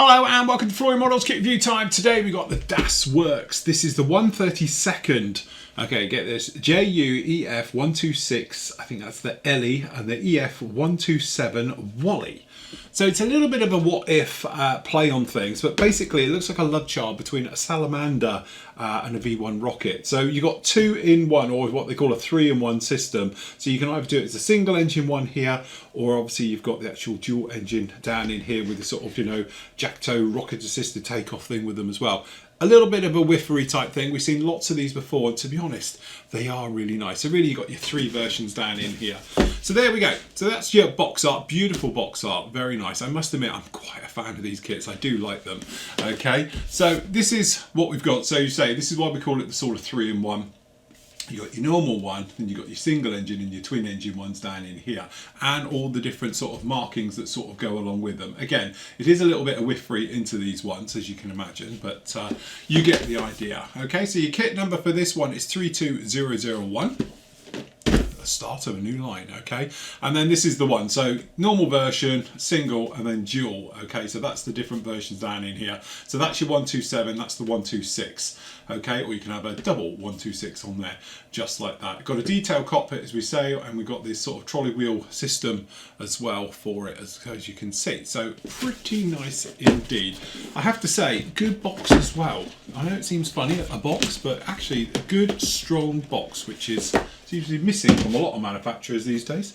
Hello and welcome to Flooring Models Kit Review time. Today we got the Das Werks. This is the 132nd. Okay, get this. JU EF-126. I think that's the Elli, and the EF-127 Walli. So it's a little bit of a what if play on things, but basically it looks like a love child between a salamander and a V1 rocket. So you got 2-in-1, or what they call a 3-in-1 system. So you can either do it as a single engine one here, or obviously you've got the actual dual engine down in here with the sort of, Ejector rocket assisted takeoff thing with them as well. A little bit of a whiffery type thing. We've seen lots of these before, and to be honest, they are really nice. So really you've got your 3 versions down in here. So there we go. So that's your box art, beautiful box art, very nice. I must admit, I'm quite a fan of these kits. I do like them. Okay, so this is what we've got. So you say, this is why we call it the sort of 3-in-1. You got your normal one, then you got your single engine and your twin engine ones down in here, and all the different sort of markings that sort of go along with them. Again, it is a little bit of whiffery into these ones, as you can imagine, but you get the idea. Okay, so your kit number for this one is 32001. Start of a new line. Okay, and then this is the one, so normal version, single, and then dual. Okay, so that's the different versions down in here. So that's your 127, that's the 126. Okay, or you can have a double 126 on there, just like that. Got a detailed cockpit, as we say, and we've got this sort of trolley wheel system as well for it, as you can see. So pretty nice indeed. I have to say, good box as well. I know it seems funny, a box, but actually a good strong box, which is usually missing from a lot of manufacturers these days.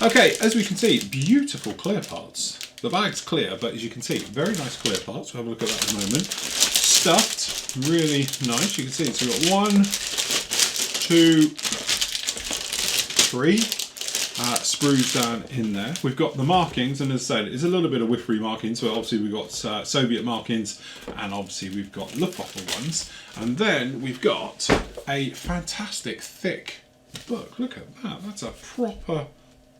Okay, as we can see, beautiful clear parts. The bag's clear, but as you can see, very nice clear parts. We'll have a look at that in a moment. Stuffed, really nice. You can see, so we've got 1, 2, 3 sprues down in there. We've got the markings, and as I said, it's a little bit of whiffery markings. So obviously we've got Soviet markings, and obviously we've got Luftwaffe ones. And then we've got a fantastic thick book. Look at that. That's a proper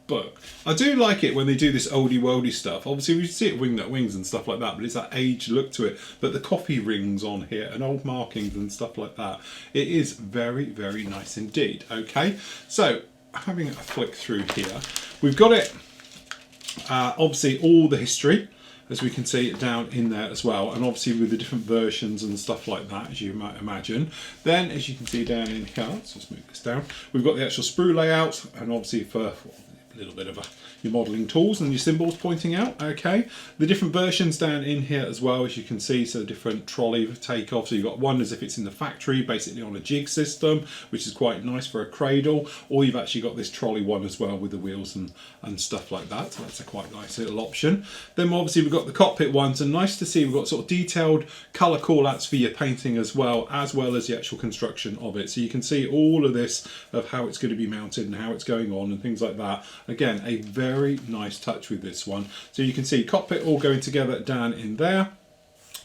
book. I do like it when they do this oldie worldy stuff. Obviously we see it Wingnut Wings and stuff like that, but it's that aged look to it. But the coffee rings on here and old markings and stuff like that. It is very, very nice indeed. Okay, so having a flick through here, we've got it, obviously all the history, as we can see down in there as well, and obviously with the different versions and stuff like that, as you might imagine. Then, as you can see down in here, let's just move this down, we've got the actual sprue layout, and obviously for a little bit of your modelling tools and your symbols pointing out. Okay, the different versions down in here as well, as you can see, so different trolley takeoff. So you've got one as if it's in the factory, basically on a jig system, which is quite nice for a cradle, or you've actually got this trolley one as well with the wheels and stuff like that. So that's a quite nice little option. Then obviously we've got the cockpit ones, and nice to see we've got sort of detailed colour call-outs for your painting as well as the actual construction of it. So you can see all of this of how it's going to be mounted and how it's going on and things like that. Again, a very nice touch with this one. So you can see cockpit all going together down in there.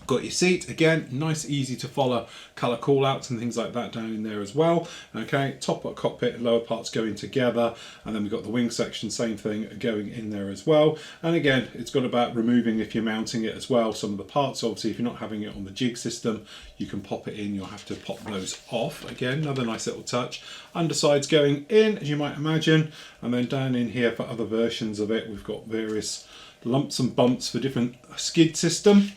Got your seat, again, nice, easy to follow colour call-outs and things like that down in there as well. Okay, top of cockpit and lower parts going together, and then we've got the wing section, same thing, going in there as well. And again, it's got about removing, if you're mounting it as well, some of the parts. Obviously, if you're not having it on the jig system, you can pop it in, you'll have to pop those off. Again, another nice little touch. Undersides going in, as you might imagine, and then down in here for other versions of it, we've got various lumps and bumps for different skid system,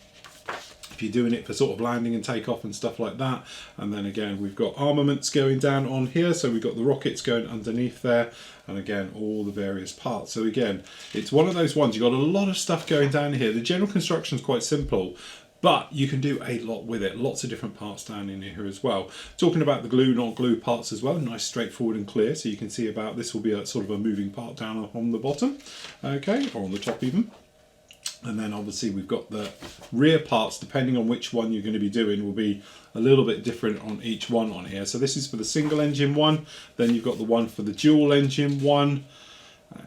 if you're doing it for sort of landing and takeoff and stuff like that. And then again, we've got armaments going down on here, so we've got the rockets going underneath there, and again all the various parts. So again, it's one of those ones, you've got a lot of stuff going down here. The general construction is quite simple, but you can do a lot with it. Lots of different parts down in here as well. Talking about the glue, not glue parts as well, nice, straightforward and clear. So you can see about this will be a sort of a moving part down on the bottom, okay, or on the top even. And then obviously we've got the rear parts, depending on which one you're going to be doing, will be a little bit different on each one on here. So this is for the single engine one, then you've got the one for the dual engine one.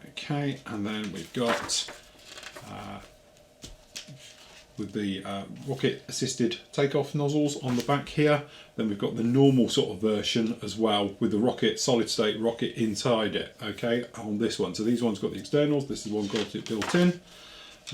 Okay, and then we've got with the rocket assisted takeoff nozzles on the back here. Then we've got the normal sort of version as well with the rocket, solid state rocket inside it, okay, on this one. So these ones got the externals, this is one got it built in.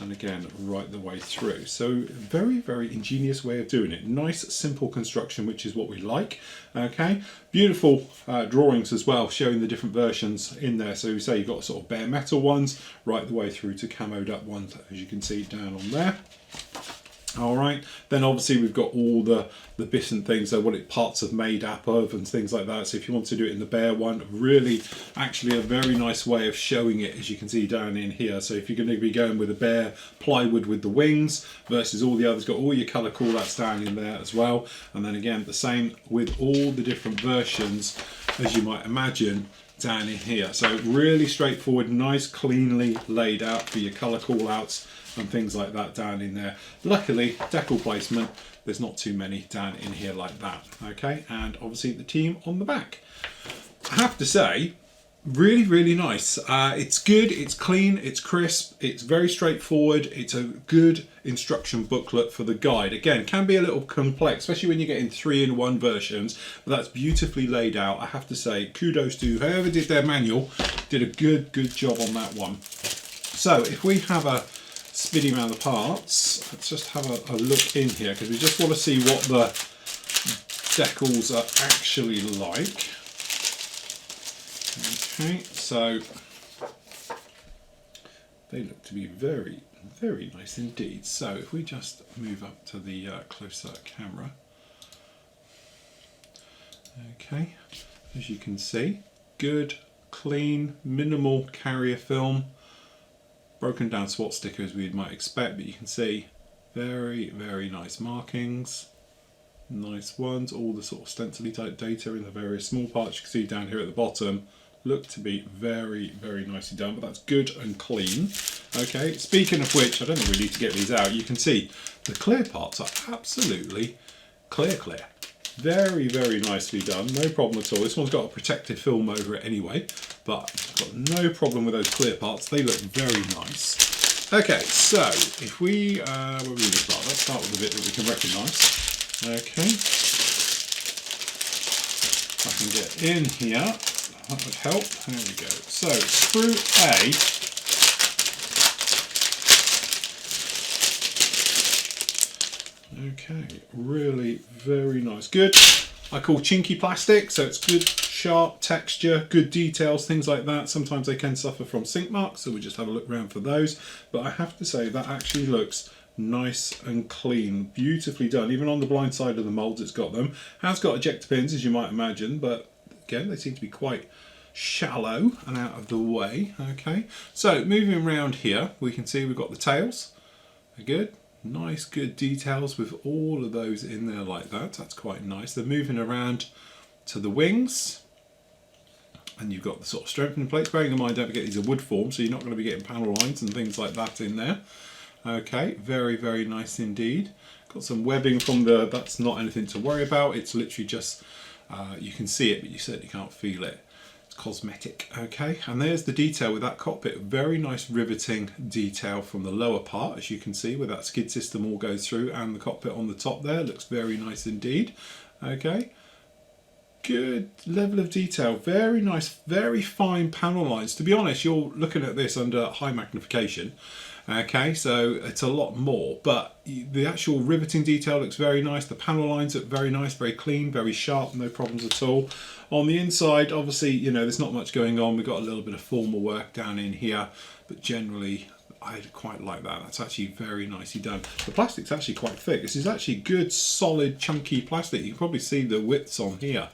And again, right the way through. So very, very ingenious way of doing it. Nice, simple construction, which is what we like. Okay, beautiful drawings as well, showing the different versions in there. So you say you've got sort of bare metal ones, right the way through to camoed up ones, as you can see down on there. All right, then obviously we've got all the bits and things, so what parts are made up of and things like that. So if you want to do it in the bare one, really actually a very nice way of showing it, as you can see down in here. So if you're going to be going with a bare plywood with the wings versus all the others, got all your colour callouts down in there as well. And then again, the same with all the different versions, as you might imagine, down in here. So really straightforward, nice, cleanly laid out for your colour callouts and things like that down in there. Luckily, decal placement, there's not too many down in here like that. Okay, and obviously the team on the back. I have to say, really, really nice. It's good, it's clean, it's crisp, it's very straightforward. It's a good instruction booklet for the guide. Again, can be a little complex, especially when you're getting 3-in-1 versions, but that's beautifully laid out. I have to say, kudos to whoever did their manual, did a good job on that one. So if we have a spinning around the parts, let's just have a look in here, because we just want to see what the decals are actually like. Okay, so they look to be very, very nice indeed. So if we just move up to the closer camera, okay, as you can see, good, clean, minimal carrier film. Broken down swat sticker as we might expect, but you can see very, very nice markings, nice ones. All the sort of stencily type data in the various small parts you can see down here at the bottom look to be very, very nicely done, but that's good and clean. Okay, speaking of which, I don't think we need to get these out. You can see the clear parts are absolutely clear. Very, very nicely done, no problem at all. This one's got a protected film over it anyway, but I've got no problem with those clear parts. They look very nice. Okay, so if we, where are we going to start? Let's start with the bit that we can recognise. Okay, if I can get in here, that would help. There we go. So, Sprue A. Okay, really very nice. Good. I call chinky plastic, so it's good, sharp texture, good details, things like that. Sometimes they can suffer from sink marks, so we just have a look around for those. But I have to say that actually looks nice and clean, beautifully done. Even on the blind side of the moulds, it's got them. Has got ejector pins, as you might imagine, but again, they seem to be quite shallow and out of the way. Okay, so moving around here, we can see we've got the tails. They're good. Nice, good details with all of those in there like that. That's quite nice. They're moving around to the wings, and you've got the sort of strengthening plates. Bearing in mind, don't forget these are wood form, so you're not going to be getting panel lines and things like that in there. Okay, very, very nice indeed. Got some webbing from the, that's not anything to worry about. It's literally just, you can see it, but you certainly can't feel it. Cosmetic. Okay, and there's the detail with that cockpit. Very nice riveting detail from the lower part, as you can see, where that skid system all goes through, and the cockpit on the top there looks very nice indeed. Okay, good level of detail, very nice, very fine panel lines. To be honest, you're looking at this under high magnification. Okay, so it's a lot more, but the actual riveting detail looks very nice. The panel lines look very nice, very clean, very sharp, no problems at all. On the inside, obviously, you know, there's not much going on. We've got a little bit of formal work down in here, but generally, I quite like that. That's actually very nicely done. The plastic's actually quite thick. This is actually good, solid, chunky plastic. You can probably see the widths on here.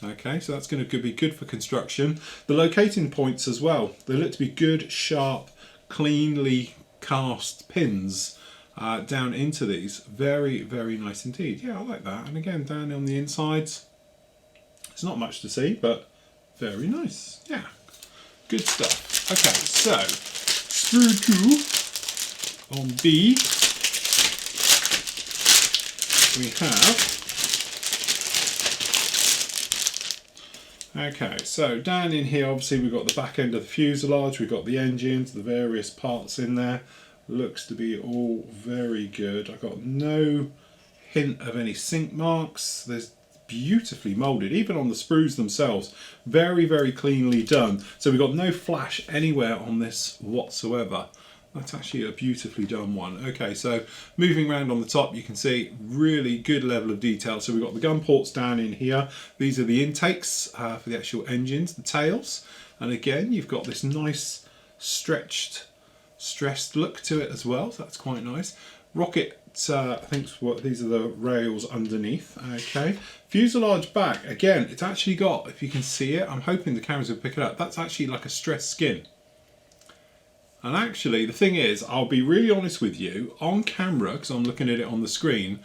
Okay, so that's going to be good for construction. The locating points as well, they look to be good, sharp, cleanly cast pins down into these. Very, very nice indeed. Yeah, I like that. And again, down on the insides, it's not much to see, but very nice. Yeah, good stuff. Okay, so Sprue 2 on B, we have. Okay, so down in here, obviously we've got the back end of the fuselage, we've got the engines, the various parts in there. Looks to be all very good. I've got no hint of any sink marks. There's beautifully moulded, even on the sprues themselves. Very, very cleanly done. So we've got no flash anywhere on this whatsoever. That's actually a beautifully done one. Okay, so moving around on the top, you can see really good level of detail. So we've got the gun ports down in here. These are the intakes for the actual engines, the tails. And again, you've got this nice stretched, stressed look to it as well. So that's quite nice. Rocket I think what these are the rails underneath. Okay, fuselage back again. It's actually got, if you can see it, I'm hoping the cameras will pick it up. That's actually like a stressed skin. And actually, the thing is, I'll be really honest with you, on camera, because I'm looking at it on the screen,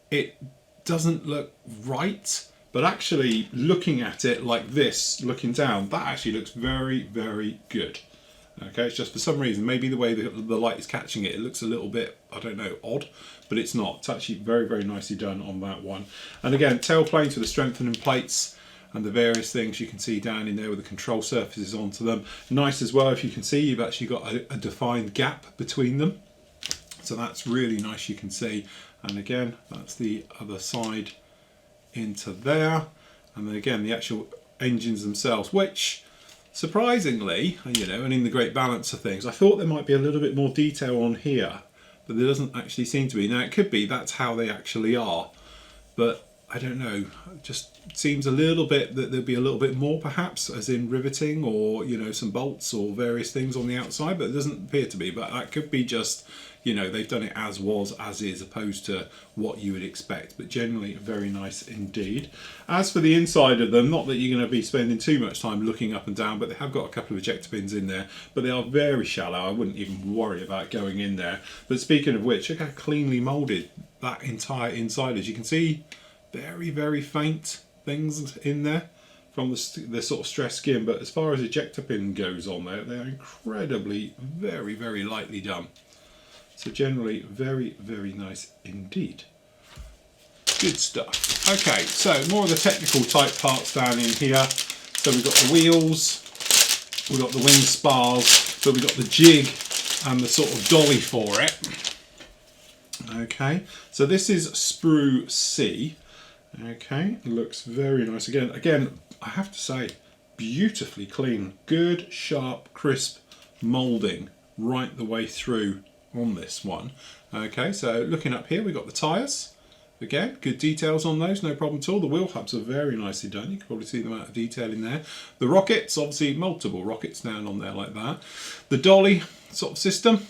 it doesn't look right. But actually, looking at it like this, looking down, that actually looks very, very good. Okay, it's just for some reason, maybe the way the light is catching it, it looks a little bit, I don't know, odd, but it's not. It's actually very, very nicely done on that one. And again, tail planes with the strengthening plates and the various things you can see down in there with the control surfaces onto them. Nice as well, if you can see, you've actually got a defined gap between them. So that's really nice, you can see. And again, that's the other side into there. And then again, the actual engines themselves, which surprisingly, you know, and in the great balance of things, I thought there might be a little bit more detail on here, but there doesn't actually seem to be. Now, it could be that's how they actually are, but I don't know, it just seems a little bit that there'd be a little bit more perhaps, as in riveting or, you know, some bolts or various things on the outside, but it doesn't appear to be. But that could be just, you know, they've done it as was, as is, opposed to what you would expect. But generally very nice indeed. As for the inside of them, not that you're going to be spending too much time looking up and down, but they have got a couple of ejector pins in there, but they are very shallow. I wouldn't even worry about going in there. But speaking of which, look how cleanly moulded that entire inside is. You can see very, very faint things in there from the sort of stressed skin, but as far as ejector pin goes on there, they are incredibly very, very lightly done. So generally very, very nice indeed. Good stuff. Okay, so more of the technical type parts down in here. So we've got the wheels, we've got the wing spars, but we've got the jig and the sort of dolly for it. Okay, so this is Sprue C. Okay, looks very nice. Again, I have to say, beautifully clean, good, sharp, crisp moulding right the way through on this one. Okay, so looking up here, we've got the tyres. Again, good details on those, no problem at all. The wheel hubs are very nicely done. You can probably see the amount of detail in there. The rockets, obviously multiple rockets down on there like that. The dolly sort of system,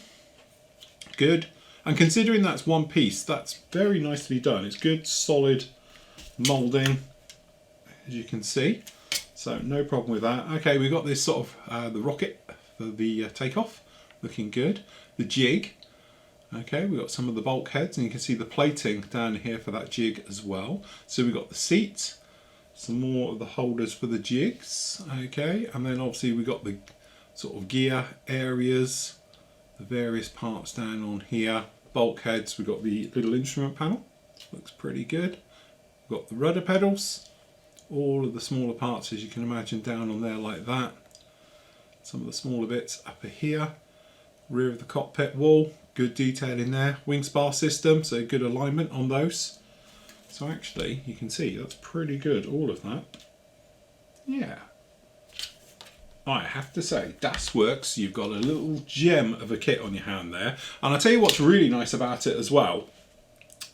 good. And considering that's one piece, that's very nicely done. It's good, solid moulding, as you can see. So no problem with that. Okay, we've got this sort of the rocket for the takeoff, looking good. The jig. Okay, we've got some of the bulkheads, and you can see the plating down here for that jig as well. So we've got the seat, some more of the holders for the jigs. Okay, and then obviously we've got the sort of gear areas, the various parts down on here. Bulkheads, we've got the little instrument panel, looks pretty good. We've got the rudder pedals, all of the smaller parts as you can imagine down on there like that. Some of the smaller bits up here. Rear of the cockpit wall, good detail in there. Wing spar system, so good alignment on those. So actually, you can see that's pretty good, all of that. Yeah. I have to say, Das Werks, you've got a little gem of a kit on your hand there. And I'll tell you what's really nice about it as well.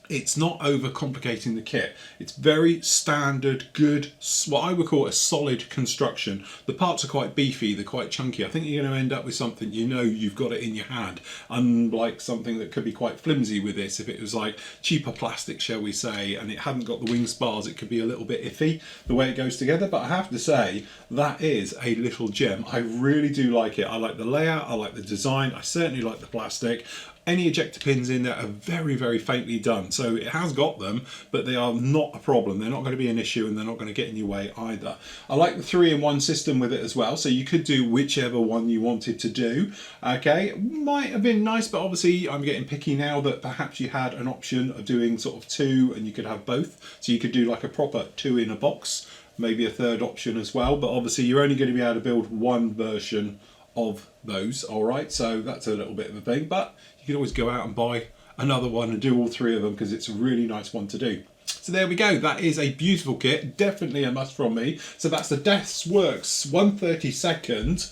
It's not over-complicating the kit. It's very standard, good, what I would call a solid construction. The parts are quite beefy, they're quite chunky. I think you're going to end up with something you know you've got it in your hand, unlike something that could be quite flimsy with this. If it was like cheaper plastic, shall we say, and it hadn't got the wing spars, it could be a little bit iffy the way it goes together. But I have to say, that is a little gem. I really do like it. I like the layout, I like the design, I certainly like the plastic. Any ejector pins in there are very, very faintly done. So it has got them, but they are not a problem. They're not going to be an issue, and they're not going to get in your way either. I like the 3-in-1 system with it as well. So you could do whichever one you wanted to do. Okay, might have been nice, but obviously I'm getting picky now that perhaps you had an option of doing sort of two and you could have both. So you could do like a proper 2 in a box, maybe a third option as well. But obviously you're only going to be able to build one version of those. All right, so that's a little bit of a thing, but you can always go out and buy another one and do all 3 of them, because it's a really nice one to do. So there we go, that is a beautiful kit, definitely a must from me. So that's the Das Werks 132nd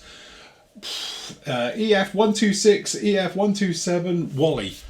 EF-126 EF-127 Walli.